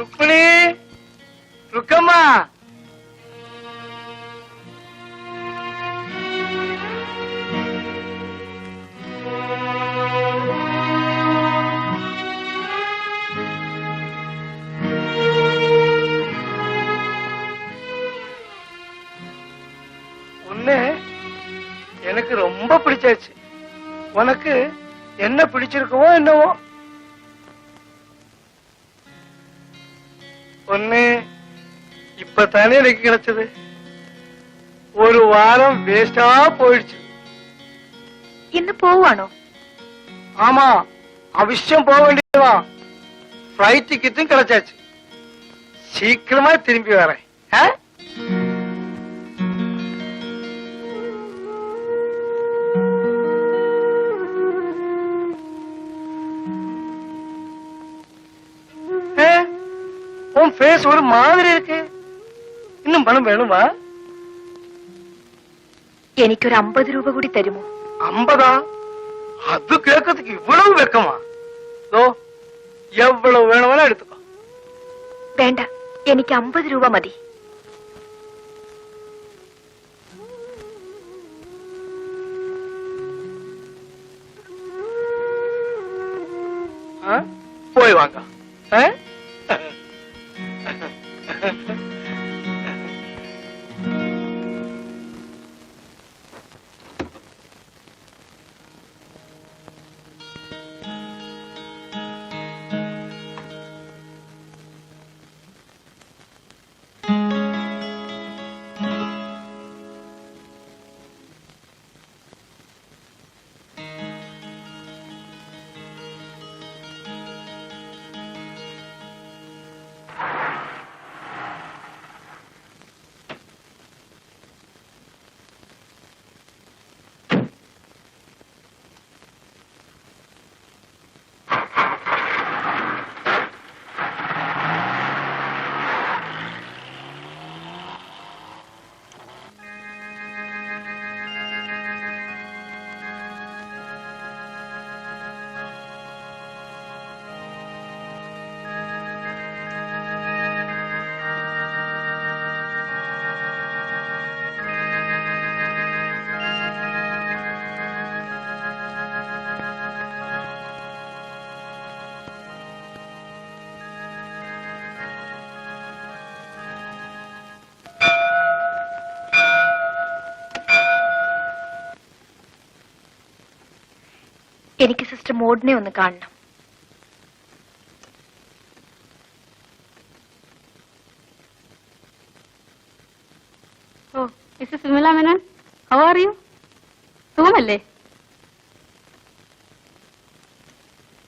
ருக்மிணி, ருக்கம்மா, உன்னை எனக்கு ரொம்ப பிடிச்சாச்சு. உனக்கு என்ன பிடிச்சிருக்கவோ என்னவோ. ஒண்ணு இப்பதானே எனக்கு கிடைச்சது. ஒரு வாரம் வேஸ்டா போயிடுச்சு. ഇന്ന് പോവാണോ? ஆமா, அவசியம் போக வேண்டியதுதான். ஃபிளைட் டிக்கெட்டும் கிடைச்சாச்சு. சீக்கிரமா திரும்பி வரேன். உன் ஃபேஸ் ஒரு மாதிரி இருக்கு. இன்னும் பணம் வேணுமா? എനിക്കൊരു 50 രൂപ കൂടി തരുമോ? 50? அது கேட்கறதுக்கு இவ்வளவு வெக்கமா? எவ்வளவு வேணும்னா எடுத்துக்கோ. വേണ്ട, എനിക്ക് 50 രൂപ മതി. போய் வாங்க. എനിക്ക് സിസ്റ്റർ മോഡിനെ ഒന്ന് കാണണം. ഓ, Mrs Vimala Menon, how are you? സുഖമല്ലേ?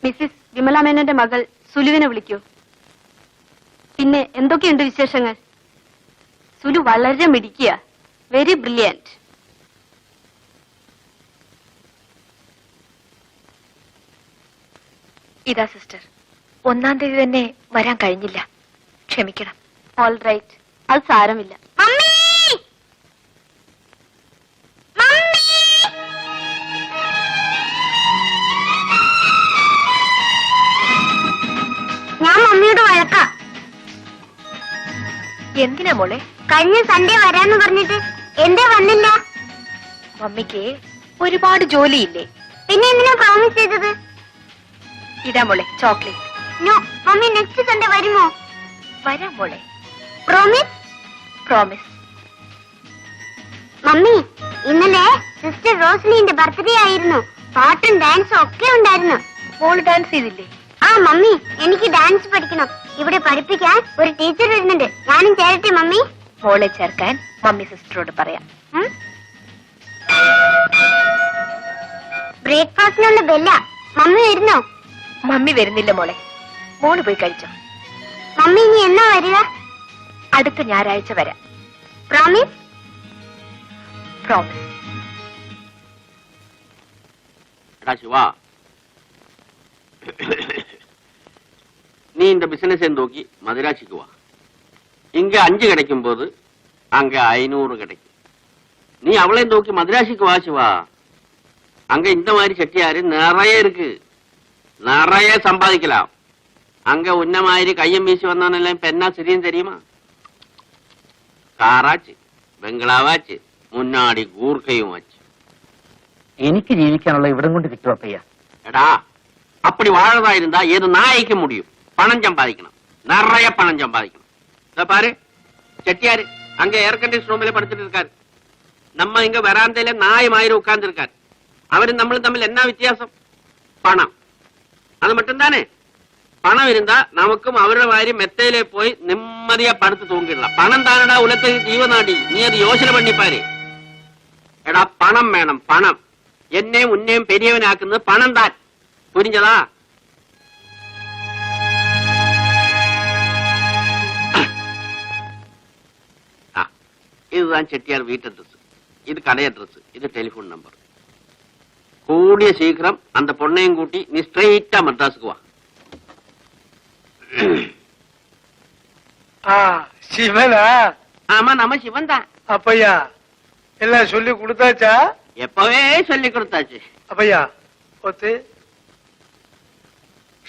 മിസ്സിസ് വിമല മേനോന്റെ മകൾ സുലുവിനെ വിളിക്കൂ. പിന്നെ എന്തൊക്കെയുണ്ട് വിശേഷങ്ങൾ? സുലു വളരെ മിടുക്കിയ, വെരി ബ്രില്യന്റ്. ഇതാ സിസ്റ്റർ, 1-ാം തീയതി തന്നെ വരാൻ കഴിഞ്ഞില്ല, ക്ഷമിക്കണം. ഓൾ റൈറ്റ്, അത് സാരമില്ല. ഞാൻ മമ്മിയോട് വഴക്കാ. എന്തിനാ മോളെ? കഴിഞ്ഞ സൺഡേ വരാന്ന് പറഞ്ഞിട്ട് എന്തേ വന്നില്ല? മമ്മിക്ക് ഒരുപാട് ജോലിയില്ലേ? പിന്നെ എന്തിനാ പ്രോമിസ് ചെയ്തത്? ഇതാ മോളെ chocolate. No, mummy next Sunday വരുമോ? വരാം മോളെ. പ്രോമിസ്? പ്രോമിസ്. മമ്മി, ഇന്നലെ സിസ്റ്റർ റോസ്ലിന്റെ ബർത്ത്ഡേ ആയിരുന്നു. പാട്ടും ഡാൻസും ഒക്കെ ഉണ്ടായിരുന്നു. മോള് ഡാൻസ് ചെയ്തില്ലേ? ആ മമ്മി, എനിക്ക് ഡാൻസ് പഠിക്കണം. ഇവിടെ പഠിപ്പിക്കാൻ ഒരു ടീച്ചർ വരുന്നുണ്ട്. ഞാനും ചേരട്ടെ മമ്മി? മോളെ ചേർക്കാൻ മമ്മി സിസ്റ്ററോട് പറയാം. ബ്രേക്ക്ഫാസ്റ്റിനുള്ള ബെല്ല. മമ്മി വരുന്നോ? മമ്മി വരുന്നില്ല മോളെ, മോള് പോയി കഴിച്ചോ. മമ്മി ഇനി എന്നാ വരിക? അടുത്ത ഞായറാഴ്ച വരാം. പ്രോമിസ്? പ്രോമിസ്. சிவா, நீ இந்த பிசினஸ் நோக்கி மதுராட்சிக்கு வா. இங்க 5 கிடைக்கும் போது அங்க 500 கிடைக்கும். நீ அவளை நோக்கி மதுராட்சிக்கு வா சிவா. அங்க இந்த மாதிரி செட்டியாரு நிறைய இருக்கு, நிறைய சம்பாதிக்கலாம். அங்க உன்ன மாதிரி கையம் வீசி வந்தானெல்லாம் இப்ப என்ன சரியும் தெரியுமா? കാറാച്ച്, ബംഗ്ലാവാച്ച്, മുന്നാടി ഗൂർക്കയും വച്ച്. എനിക്ക് ജീവിക്കാനുള്ള ഇവിടം കൊണ്ട് കിട്ടും അപ്പയ്യ. എടാ, அப்படி வாழதா இருந்தா ஏது நாய்க்கு முடியும். பணம் சம்பாதிக்கணும், நிறைய பணம் சம்பாதிக்கணும். இத பாரு, செட்டியாரு அங்க ஏர் கண்டிஷன் ரூம்ல படுத்துட்டு இருக்காரு. நம்ம இங்க வராந்தையில நாய் மாதிரி உட்கார்ந்து இருக்காரு. அவரும் நம்மளும் தமிழ் என்ன வித்தியாசம்? பணம். அது மட்டும் தானே. பணம் இருந்தா நமக்கும் அவരുടെ மாதிரி மெத்தையிலே போய் நிம்மதியா படுத்து தூங்கிடலாம். பணம் தானடா உலகத்துக்கு ஜீவனாடி. நீ அது யோசனை பண்ணி பாரு. എടാ, പണം വേണം, പണം. എന്നെയും ഉന്നെയും പെരിയവനാക്കുന്നത് പണം താൻ. പുരിഞ്ഞതാ? இதுதான் செட்டியார் வீட்டு அட்ரஸ், இது கடை அட்ரஸ், இது டெலிபோன் நம்பர். கூடிய சீக்கிரம் அந்த பொண்ணையும் கூட்டி நீ ஸ்ட்ரெயிட்டா மெட்ராஸுக்கு வா. சிவனா? ஆமா, நம்ம சிவன் தான். அப்பையா எல்லாம் சொல்லி கொடுத்தாச்சா? எப்பவே சொல்லி கொடுத்தாச்சு. அப்பையா ஒத்து.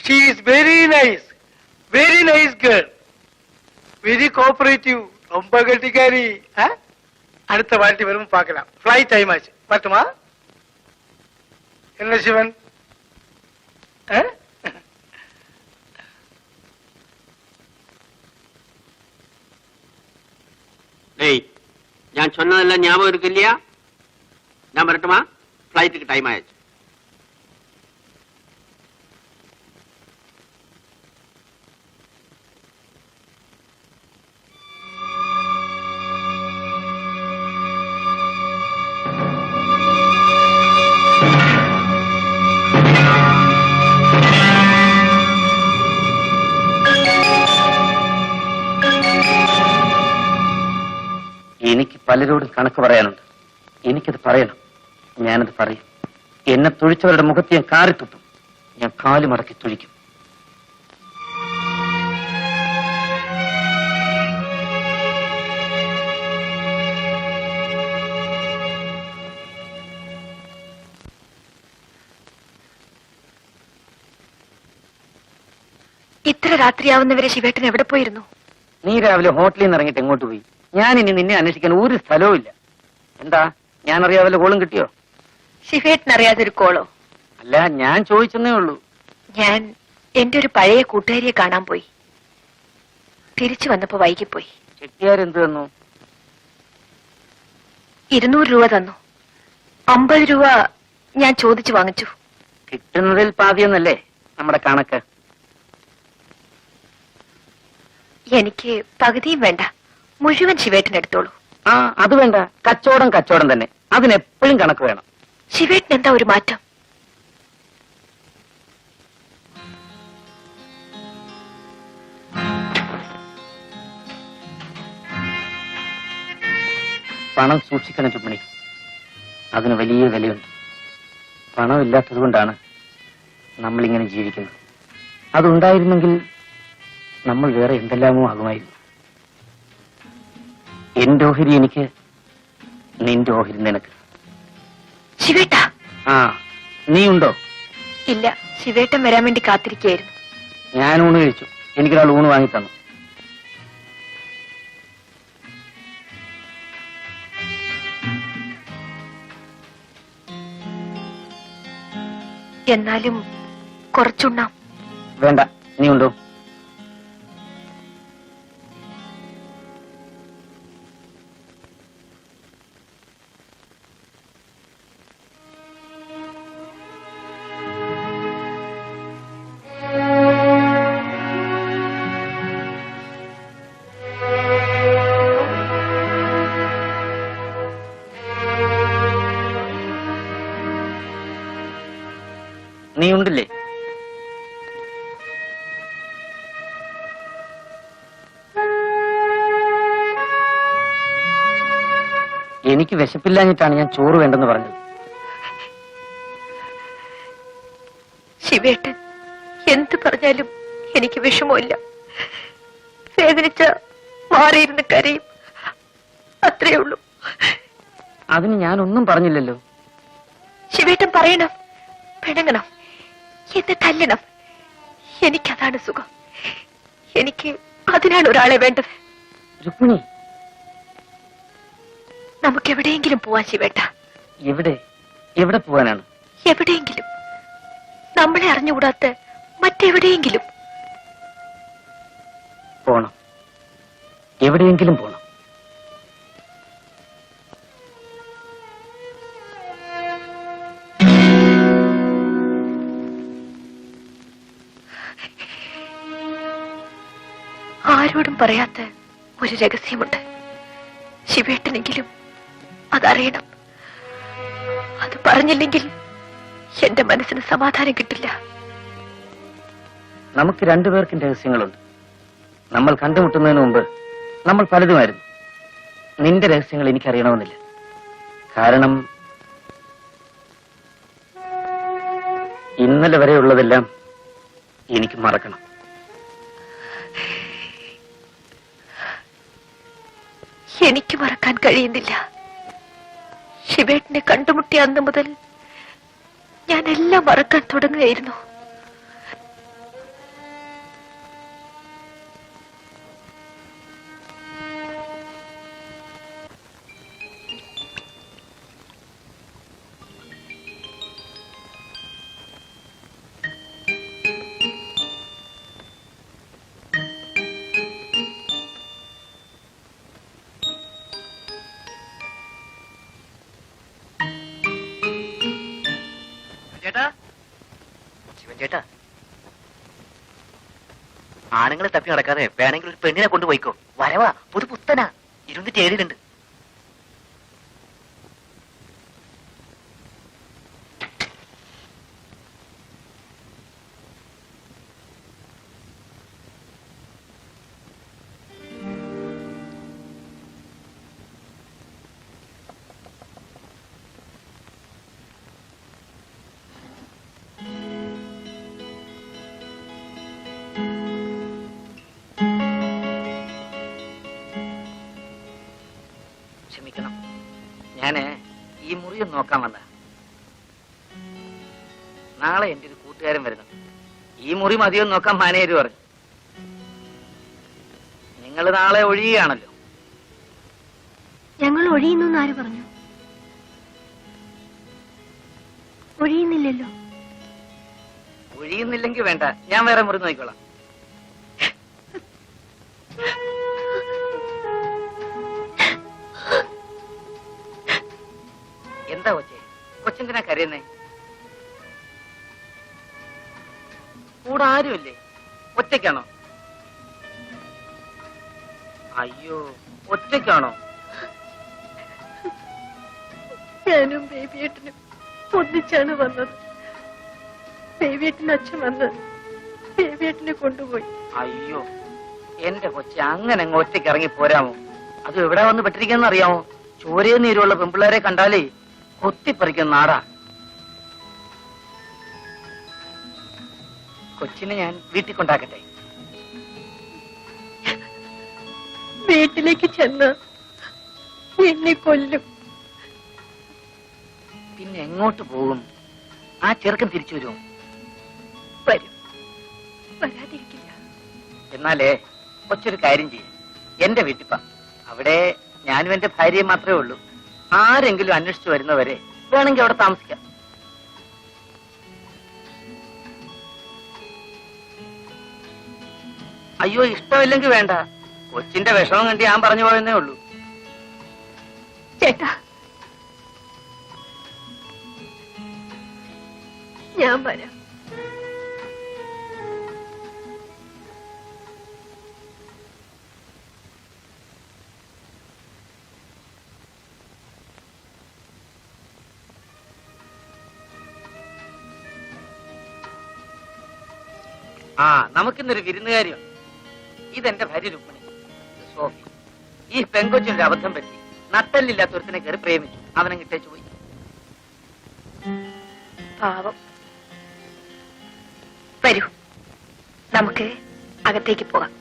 She is very nice girl, very cooperative, ரொம்ப கட்டிக்காரி. அடுத்த வாட்டி வரும் பார்க்கலாம். ஃபிளைட் டைம் ஆச்சு, பார்த்துமா? என்ன சிவன்? ഞാൻ சொன்னதெல்லாம் ஞாபகம் இருக்கு இல்லையா? நான் வரட்டுமா? ஃபிளைட்டுக்கு டைம் ஆயிடுச்சு. എനിക്ക് പലരോടും കണക്ക് പറയാനുണ്ട്. എനിക്കത് പറയണം. ഞാനത് പറയും. എന്നെ തുഴിച്ചവരുടെ മുഖത്ത് ഞാൻ കാറിത്തുപ്പും. ഞാൻ കാല് മടക്കി തുഴിക്കും. ഇത്ര രാത്രിയാവുന്നവരെ ശിവേട്ടൻ എവിടെ പോയിരുന്നു? നീ രാവിലെ ഹോട്ടലിൽ നിന്ന് ഇറങ്ങിയിട്ട് എങ്ങോട്ട് പോയി? ഞാൻ ഇനി നിന്നെ അന്വേഷിക്കാൻ ഒരു സ്ഥലവും ഇല്ല. എന്താ, ഞാൻ അറിയാവല്ലോ കോളും കിട്ടിയോ? ശിവേട്ടൻ അറിയാതൊരു കോളോ? അല്ല, ഞാൻ ചോദിച്ചെന്നേ ഉള്ളൂ. ഞാൻ എന്റെ ഒരു പഴയ കൂട്ടുകാരിയെ കാണാൻ പോയി. തിരിച്ചു വന്നപ്പോ വൈകിപ്പോയി. ചെട്ടിയാരെന്ത് തന്നു? 200 രൂപ തന്നു. 50 രൂപ ഞാൻ ചോദിച്ചു വാങ്ങിച്ചു. കിട്ടുന്നതിൽ പാതിയെന്നല്ലേ നമ്മുടെ കണക്ക്? എനിക്ക് പകുതിയും വേണ്ട, മുഴുവൻ ശിവേട്ടൻ എടുത്തോളൂ. അത് വേണ്ട. കച്ചവടം തന്നെ. അതിനെപ്പോഴും കണക്ക് വേണം. ശിവേട്ടൻ എന്താ ഒരു മാറ്റം? പണം സൂക്ഷിക്കണം ചുമണി. അതിന് വലിയ വിലയുണ്ട്. പണം ഇല്ലാത്തത് കൊണ്ടാണ് നമ്മളിങ്ങനെ ജീവിക്കുന്നത്. അതുണ്ടായിരുന്നെങ്കിൽ നമ്മൾ വേറെ എന്തെല്ലാമോ ആകുമായിരുന്നു. എന്റെ ഓഹരി എനിക്ക്, നിന്റെ ഓഹരി നിനക്ക്. ശിവേട്ട. നീ ഉണ്ടോ? ഇല്ല, ശിവേട്ടൻ വരാൻ വേണ്ടി കാത്തിരിക്കുകയായിരുന്നു. ഞാൻ ഊണ് കഴിച്ചു. എനിക്കൊരാൾ ഊണ് വാങ്ങി തന്നു. എന്നാലും കുറച്ചുണ്ണാം. വേണ്ട, നീ ഉണ്ടോ? നീ ഉണ്ടില്ലേ? എനിക്ക് വിശപ്പില്ലാഞ്ഞിട്ടാണ് ഞാൻ ചോറ് വേണ്ടെന്ന് പറഞ്ഞത്. ശിവേട്ടൻ എന്ത് പറഞ്ഞാലും എനിക്ക് വിഷമമില്ല. വേദനിച്ച മാറിയിരുന്ന് കരയും, അത്രേ ഉള്ളൂ. അതിന് ഞാനൊന്നും പറഞ്ഞില്ലല്ലോ. ശിവേട്ടൻ പറയണം, പിണങ്ങണം, എന്നെ തല്ലണം. എനിക്കതാണ് സുഖം. എനിക്ക് അതിനാണ് ഒരാളെ വേണ്ടത്. രുക്മിണി, നമുക്ക് എവിടെയെങ്കിലും പോവാൻ ശിവേട്ട. എവിടെ എവിടെ പോവാനാണ്? എവിടെയെങ്കിലും, നമ്മളെ അറിഞ്ഞുകൂടാത്ത മറ്റെവിടെയെങ്കിലും പോണം. എവിടെയെങ്കിലും പോണം. ആരോടും പറയാത്ത ഒരു രഹസ്യമുണ്ട്. ശിവേട്ടനെങ്കിലും അതറിയണം. അത് പറഞ്ഞില്ലെങ്കിൽ എന്റെ മനസ്സിന് സമാധാനം കിട്ടില്ല. നമുക്ക് രണ്ടുപേർക്കും രഹസ്യങ്ങളുണ്ട്. നമ്മൾ കണ്ടുമുട്ടുന്നതിന് മുമ്പ് നമ്മൾ പലതുമായിരുന്നു. നിന്റെ രഹസ്യങ്ങൾ എനിക്കറിയണമെന്നില്ല. കാരണം ഇന്നലെ വരെയുള്ളതെല്ലാം എനിക്ക് മറക്കണം. എനിക്ക് മറക്കാൻ കഴിയുന്നില്ല. ശിവേട്ടനെ കണ്ടുമുട്ടിയ അന്ന് മുതൽ ഞാൻ എല്ലാം മറക്കാൻ തുടങ്ങുകയായിരുന്നു. ചേട്ടാ, ശിവൻ ചേട്ടാ, ആണുങ്ങളെ തപ്പി നടക്കാതെ വേണമെങ്കിൽ ഒരു പെണ്ണിനെ കൊണ്ടുപോയിക്കോ. വരവാ, പുതു പുത്തനാ, 27 ക്ഷമിക്കണം, ഞാന് ഈ മുറി നോക്കാൻ വന്ന. നാളെ എന്റെ ഒരു കൂട്ടുകാരൻ വരുന്നുണ്ട്. ഈ മുറി മതിയോ നോക്കാൻ മാനേജർ പറഞ്ഞു. നിങ്ങൾ നാളെ ഒഴിയുകയാണല്ലോ. ഞങ്ങൾ ഒഴിയുന്നു ആര് പറഞ്ഞു? ഒഴിയുന്നില്ലല്ലോ. ഒഴിയുന്നില്ലെങ്കിൽ വേണ്ട, ഞാൻ വേറെ മുറി നോക്കിക്കോളാം. എന്താ കൊച്ചേ, കൊച്ചെന്തിനാ കരയുന്നേ? കൂടെ ആരുമില്ലേ? ഒറ്റയ്ക്കാണോ? അയ്യോ, ഒറ്റയ്ക്കാണോ? ഞാനും ബേബിയേട്ടനും ഒന്നിച്ചാണ് വന്നത്. ബേബിയേട്ടന് അച്ഛൻ വന്ന് ബേബിയേട്ടനെ കൊണ്ടുപോയി. അയ്യോ, എന്റെ കൊച്ചെ, അങ്ങനെ അങ്ങ് ഒറ്റയ്ക്ക് ഇറങ്ങി പോരാമോ? അത് എവിടെ വന്ന് പെട്ടിരിക്കുന്ന അറിയാമോ? ചോരയും നീരുള്ള പെൺപിള്ളേരെ കണ്ടാലേ കൊത്തിപ്പറിക്കുന്ന നാടാ. കൊച്ചിനെ ഞാൻ വീട്ടിൽ കൊണ്ടാക്കട്ടെ? വീട്ടിലേക്ക് ചെന്ന് എന്നെ കൊല്ലും. പിന്നെ എങ്ങോട്ട് പോകും? ആ ചെറുക്കൻ തിരിച്ചു വരുമോ? വരും, വരാതിരിക്കില്ല. എന്നാലേ കൊച്ചൊരു കാര്യം ചെയ്യും, എന്റെ വീട്ടിപ്പ. അവിടെ ഞാനും എന്റെ ഭാര്യയും മാത്രമേ ഉള്ളൂ. ആരെങ്കിലും അന്വേഷിച്ചു വരുന്നവരെ വേണമെങ്കിൽ അവിടെ താമസിക്കാം. അയ്യോ, ഇഷ്ടമില്ലെങ്കിൽ വേണ്ട. കൊച്ചിന്റെ വിഷമം കണ്ടി ഞാൻ പറഞ്ഞു പോയെന്നേ ഉള്ളൂ. ചേട്ടാ, ഞാൻ വരാം. ആ, നമുക്കിന്നൊരു വിരുന്നുകാരിയുണ്ട്. ഇതെന്റെ ഭാര്യ രുക്മിണി, സോഫി. ഈ പെങ്കൊച്ചിനൊരു അബദ്ധം പറ്റി. നട്ടല്ലില്ലാത്ത ഒരുത്തിനെ കയറി പ്രേമിച്ചു. അവനെ കിട്ടേച്ചു പോയി. പാവം. വരൂ, നമുക്ക് അകത്തേക്ക് പോകാം.